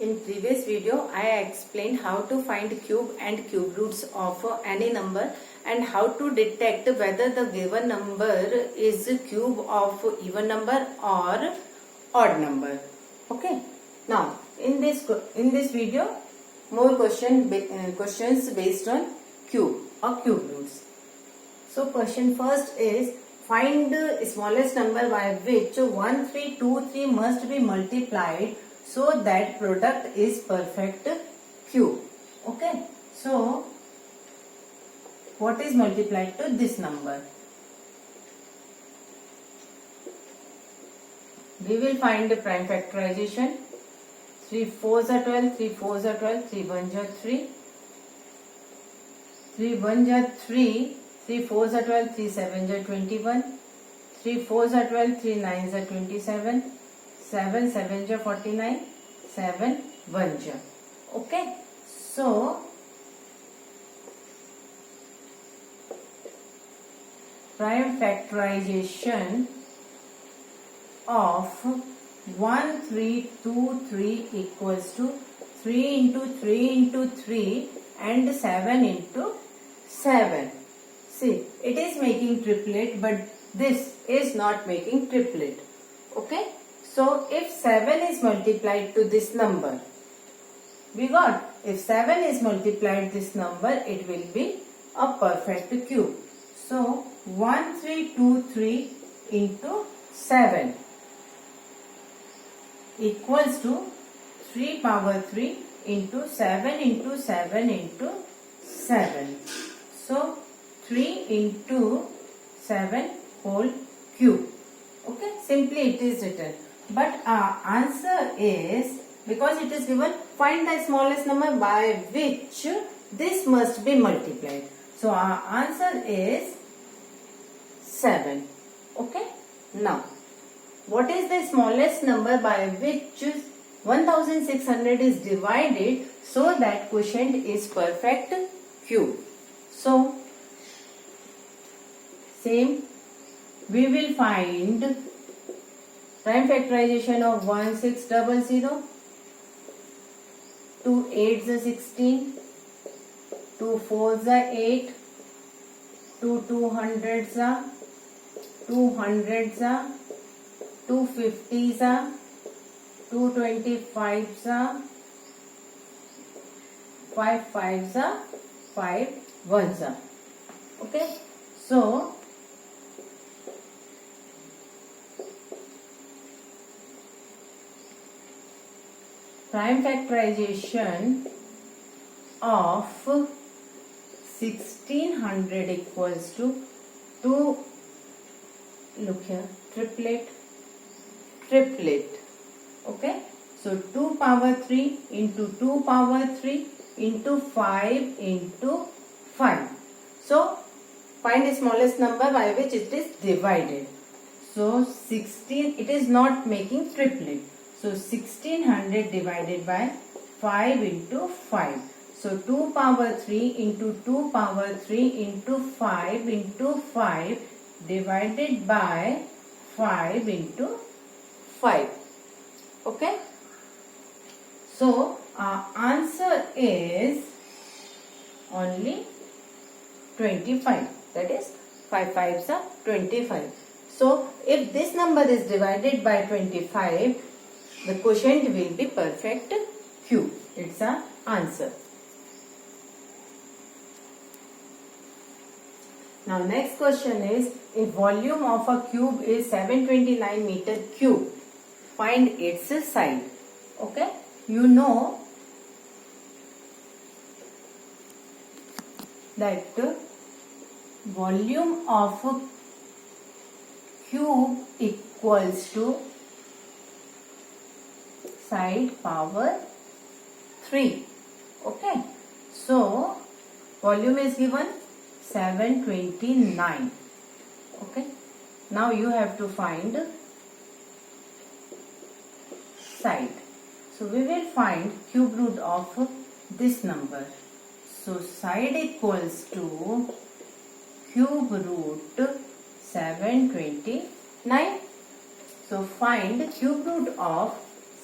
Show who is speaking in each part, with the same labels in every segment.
Speaker 1: In previous video, I explained how to find cube and cube roots of any number and how to detect whether the given number is cube of even number or odd number. Okay. Now, in this video, more questions based on cube or cube roots. So, question first is find the smallest number by which 1323 must be multiplied so that product is perfect cube. Okay. So, what is multiplied to this number? We will find the prime factorization. 3 4s are 12, 3 4s are 12, 3 1s are 3. 3 1s are 3, 3 4s are 12, 3 7s are 21. 3 4s are 12, 3 9s are 27. 7 7s are 49. 7 1s are. Okay. So, prime factorization of 1323 equals to 3 into 3 into 3 and 7 into 7. See, it is making triplet, but this is not making triplet. Okay. So, if 7 is multiplied to this number, we got, if 7 is multiplied this number, it will be a perfect cube. So, 1323 into 7 equals to 3 power 3 into 7 into 7 into 7. So, 3 into 7 whole cube. Okay, simply it is written. But our answer is, because it is given, find the smallest number by which this must be multiplied. So, our answer is 7. Okay. Now, what is the smallest number by which 1600 is divided so that quotient is perfect cube? So, same, we will find prime factorization of 1600. 2 8s are 16, 2 4s are 8, 2 200s are 200s are 2 50s are 2 25s are 5 5s are 5 1s are. Okay. So, prime factorization of 1600 equals to 2, look here, triplet. Okay. So, 2 power 3 into 2 power 3 into 5 into 5. So, find the smallest number by which it is divided. So, 16, it is not making triplet. So, 1600 divided by 5 into 5. So, 2 power 3 into 2 power 3 into 5 into 5 divided by 5 into 5. Okay. So, our answer is only 25. That is 5 5s are 25. So, if this number is divided by 25, the quotient will be perfect cube. It's our answer. Now, next question is, if volume of a cube is 729 meter cube, find its side. Okay. You know that volume of a cube equals to side power 3. Okay. So, volume is given 729. Okay. Now, you have to find side. So, we will find cube root of this number. So, side equals to cube root 729. So, find cube root of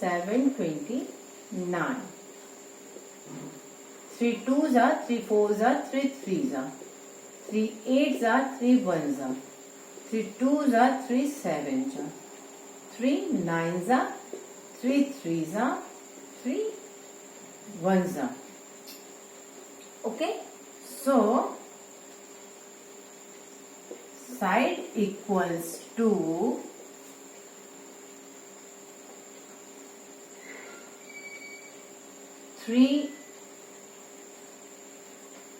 Speaker 1: 729. 9. 3 2s are 3 4s are 3 3s are 3 8s are 3 1s are 3 2s are 3 7s are 3 9s are 3 3s are 3 1s are. Okay, so side equals to 3.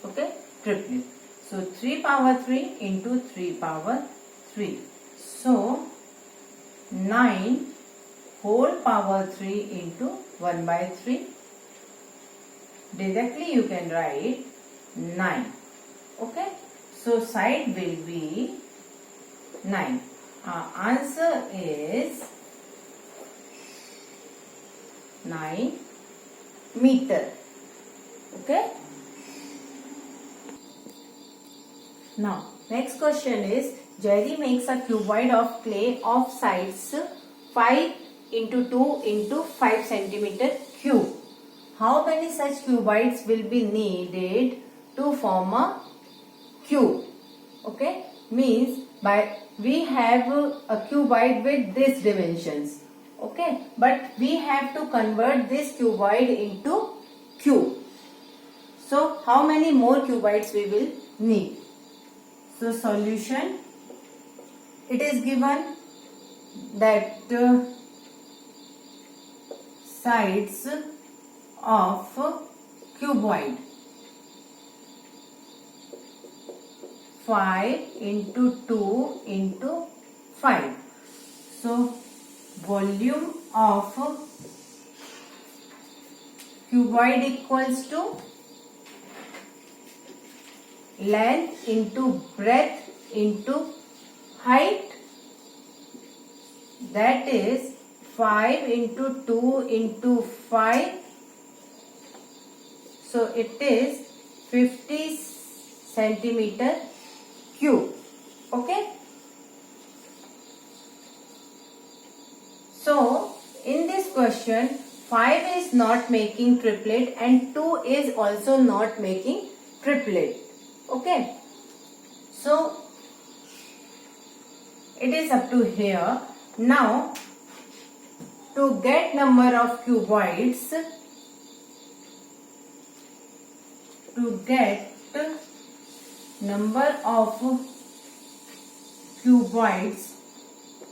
Speaker 1: Okay, triplet. So 3 power 3 into 3 power 3. So 9 whole power 3 into 1 by 3. Directly you can write 9. Okay, so side will be 9. Our answer is 9 meter. Okay. Now, next question is, Jerry makes a cuboid of clay of sides 5 into 2 into 5 centimeter cube. How many such cuboids will be needed to form a cube? Okay, means we have a cuboid with these dimensions. Okay, but we have to convert this cuboid into cube. So, how many more cuboids we will need? So, solution, it is given that sides of cuboid 5 into 2 into 5. So, volume of cuboid equals to length into breadth into height, that is 5 into 2 into 5. So it is 50 centimeter cube. Okay. So in this question 5 is not making triplet and 2 is also not making triplet. Okay, so it is up to here. Now to get number of cuboids,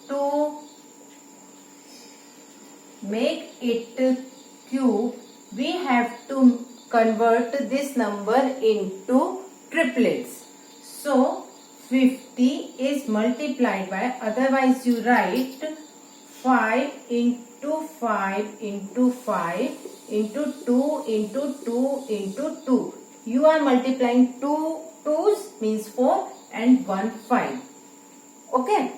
Speaker 1: to make it cube, we have to convert this number into triplets. So 50 is multiplied by, otherwise you write 5 into 5 into 5 into 2 into 2 into 2. You are multiplying 2 2's means 4 and 1 5. Okay,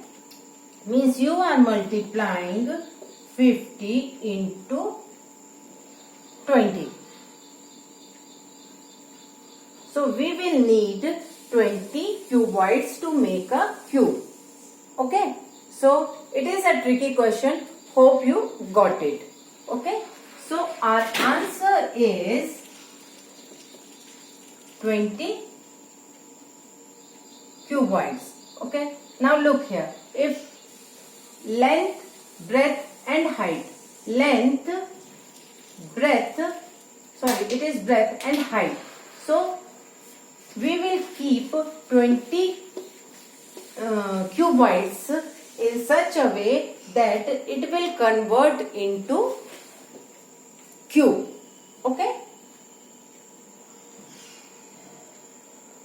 Speaker 1: means you are multiplying 50 into 20. So we will need 20 cuboids to make a cube. Okay. So it is a tricky question. Hope you got it. Okay. So our answer is 20 cuboids. Okay. Now look here. If length, breadth and height. Length, breadth, it is breadth and height. So we will keep 20 cuboids in such a way that it will convert into cube. Okay.